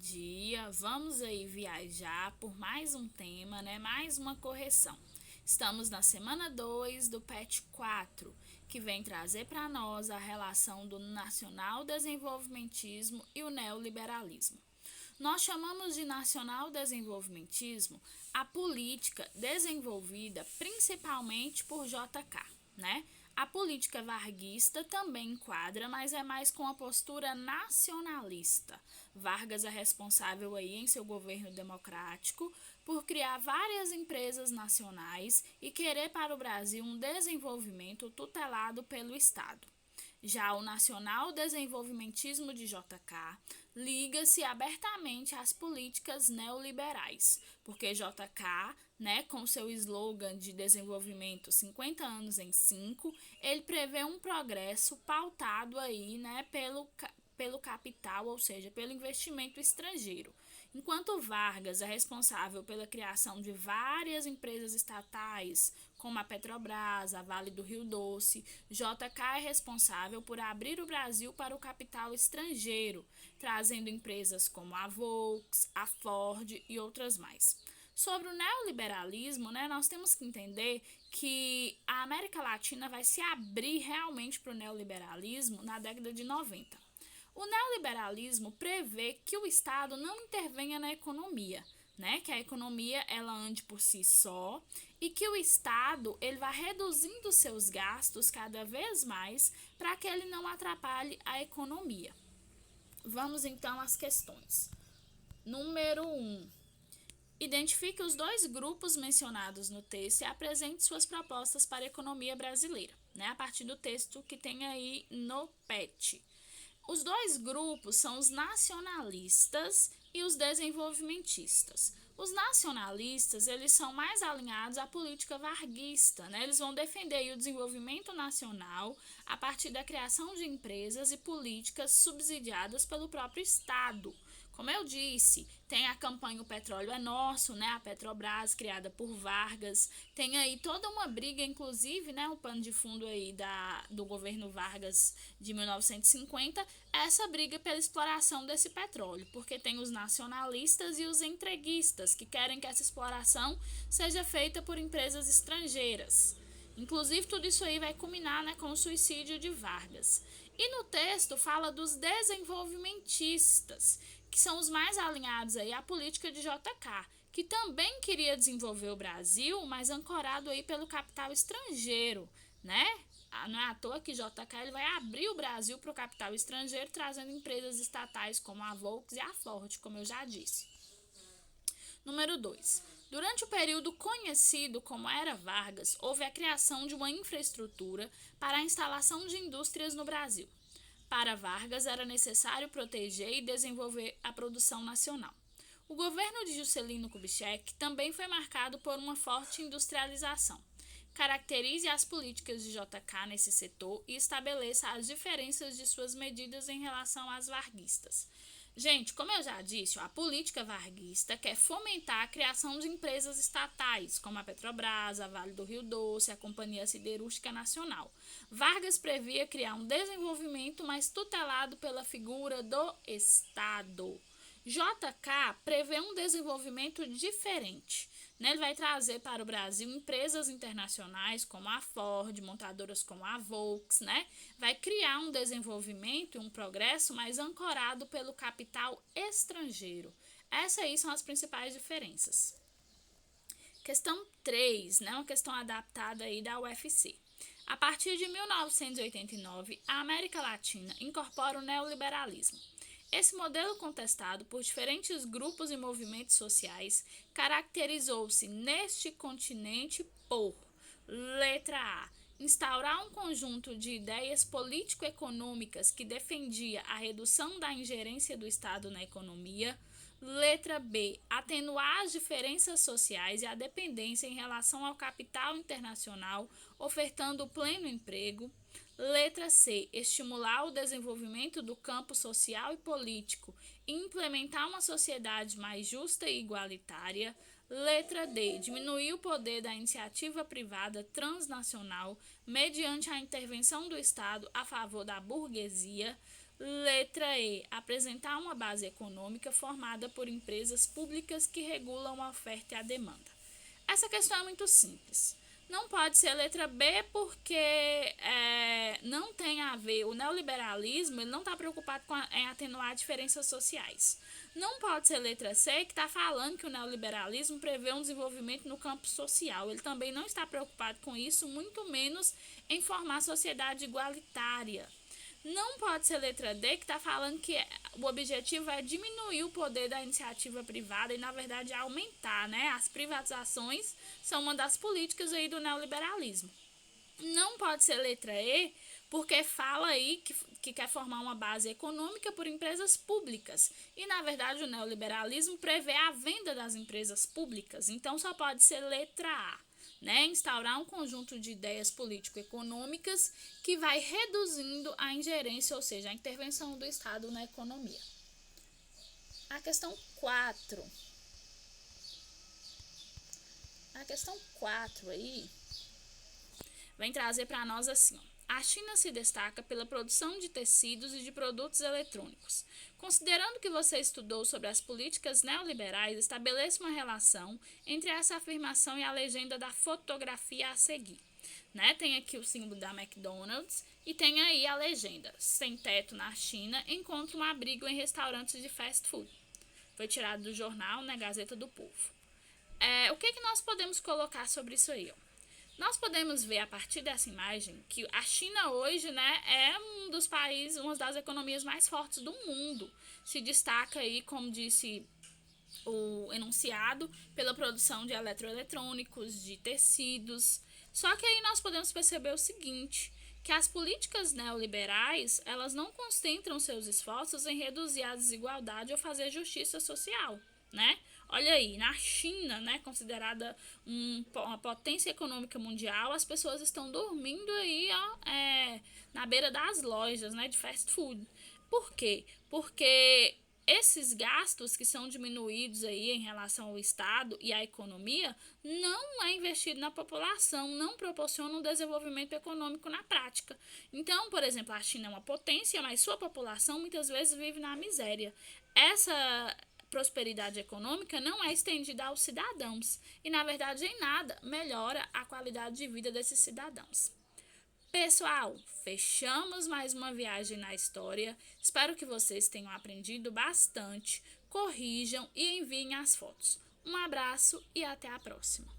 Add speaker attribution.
Speaker 1: dia. Vamos aí viajar por mais um tema, né? Mais uma correção. Estamos na semana 2 do PET 4, que vem trazer para nós a relação do nacional desenvolvimentismo e o neoliberalismo. Nós chamamos de nacional desenvolvimentismo a política desenvolvida principalmente por JK, né? A política varguista também enquadra, mas é mais com a postura nacionalista. Vargas é responsável aí em seu governo democrático por criar várias empresas nacionais e querer para o Brasil um desenvolvimento tutelado pelo Estado. Já o nacional desenvolvimentismo de JK liga-se abertamente às políticas neoliberais, porque JK, né, com seu slogan de desenvolvimento 50 anos em 5, ele prevê um progresso pautado aí, né, pelo capital, ou seja, pelo investimento estrangeiro. Enquanto Vargas é responsável pela criação de várias empresas estatais, como a Petrobras, a Vale do Rio Doce, JK é responsável por abrir o Brasil para o capital estrangeiro, trazendo empresas como a Volks, a Ford e outras mais. Sobre o neoliberalismo, né, nós temos que entender que a América Latina vai se abrir realmente para o neoliberalismo na década de 90. O neoliberalismo prevê que o Estado não intervenha na economia, né? Que a economia ela ande por si só e que o Estado ele vai reduzindo seus gastos cada vez mais para que ele não atrapalhe a economia. Vamos então às questões. Número 1. Identifique os dois grupos mencionados no texto e apresente suas propostas para a economia brasileira, né? A partir do texto que tem aí no PET. Os dois grupos são os nacionalistas e os desenvolvimentistas. Os nacionalistas, eles são mais alinhados à política varguista, né? Eles vão defender o desenvolvimento nacional a partir da criação de empresas e políticas subsidiadas pelo próprio Estado. Como eu disse, tem a campanha O Petróleo é Nosso, né? A Petrobras, criada por Vargas. Tem aí toda uma briga, inclusive, né? O pano de fundo aí do governo Vargas de 1950, essa briga pela exploração desse petróleo, porque tem os nacionalistas e os entreguistas, que querem que essa exploração seja feita por empresas estrangeiras. Inclusive, tudo isso aí vai culminar, né, com o suicídio de Vargas. E no texto fala dos desenvolvimentistas, que são os mais alinhados aí à política de JK, que também queria desenvolver o Brasil, mas ancorado aí pelo capital estrangeiro, né? Não é à toa que JK ele vai abrir o Brasil para o capital estrangeiro, trazendo empresas estatais como a Volks e a Ford, como eu já disse. Número 2. Durante o período conhecido como Era Vargas, houve a criação de uma infraestrutura para a instalação de indústrias no Brasil. Para Vargas, era necessário proteger e desenvolver a produção nacional. O governo de Juscelino Kubitschek também foi marcado por uma forte industrialização. Caracterize as políticas de JK nesse setor e estabeleça as diferenças de suas medidas em relação às varguistas. Gente, como eu já disse, a política varguista quer fomentar a criação de empresas estatais, como a Petrobras, a Vale do Rio Doce, a Companhia Siderúrgica Nacional. Vargas previa criar um desenvolvimento mais tutelado pela figura do Estado. JK prevê um desenvolvimento diferente. Ele vai trazer para o Brasil empresas internacionais como a Ford, montadoras como a Volks, né? Vai criar um desenvolvimento e um progresso mais ancorado pelo capital estrangeiro. Essas aí são as principais diferenças. Questão 3, né? Uma questão adaptada aí da UFC. A partir de 1989, a América Latina incorpora o neoliberalismo. Esse modelo, contestado por diferentes grupos e movimentos sociais, caracterizou-se neste continente por: letra A. Instaurar um conjunto de ideias político-econômicas que defendia a redução da ingerência do Estado na economia. Letra B. Atenuar as diferenças sociais e a dependência em relação ao capital internacional, ofertando pleno emprego. Letra C. Estimular o desenvolvimento do campo social e político e implementar uma sociedade mais justa e igualitária. Letra D. Diminuir o poder da iniciativa privada transnacional mediante a intervenção do Estado a favor da burguesia. Letra E. Apresentar uma base econômica formada por empresas públicas que regulam a oferta e a demanda. Essa questão é muito simples. Não pode ser letra B porque não tem a ver, o neoliberalismo ele não está preocupado em atenuar diferenças sociais. Não pode ser letra C que está falando que o neoliberalismo prevê um desenvolvimento no campo social. Ele também não está preocupado com isso, muito menos em formar sociedade igualitária. Não pode ser letra D, que está falando que o objetivo é diminuir o poder da iniciativa privada e, na verdade, aumentar, né? As privatizações são uma das políticas aí do neoliberalismo. Não pode ser letra E, porque fala aí que quer formar uma base econômica por empresas públicas. E, na verdade, o neoliberalismo prevê a venda das empresas públicas. Então, só pode ser letra A. Né, instaurar um conjunto de ideias político-econômicas que vai reduzindo a ingerência, ou seja, a intervenção do Estado na economia. A questão 4. A questão 4 aí vem trazer para nós assim, ó. A China se destaca pela produção de tecidos e de produtos eletrônicos. Considerando que você estudou sobre as políticas neoliberais, estabeleça uma relação entre essa afirmação e a legenda da fotografia a seguir. Né? Tem aqui o símbolo da McDonald's e tem aí a legenda: sem teto na China, encontra um abrigo em restaurantes de fast food. Foi tirado do jornal, né, Gazeta do Povo. O que nós podemos colocar sobre isso aí? Nós podemos ver a partir dessa imagem que a China hoje, né, é um dos países, uma das economias mais fortes do mundo. Se destaca aí, como disse o enunciado, pela produção de eletroeletrônicos, de tecidos. Só que aí nós podemos perceber o seguinte, que as políticas neoliberais, elas não concentram seus esforços em reduzir a desigualdade ou fazer justiça social, né? Olha aí, na China, né, considerada uma potência econômica mundial, as pessoas estão dormindo aí, ó, na beira das lojas, né, de fast food. Por quê? Porque esses gastos que são diminuídos aí em relação ao Estado e à economia não é investido na população, não proporciona um desenvolvimento econômico na prática. Então, por exemplo, a China é uma potência, mas sua população muitas vezes vive na miséria. Essa prosperidade econômica não é estendida aos cidadãos e, na verdade, em nada melhora a qualidade de vida desses cidadãos. Pessoal, fechamos mais uma viagem na história. Espero que vocês tenham aprendido bastante. Corrijam e enviem as fotos. Um abraço e até a próxima.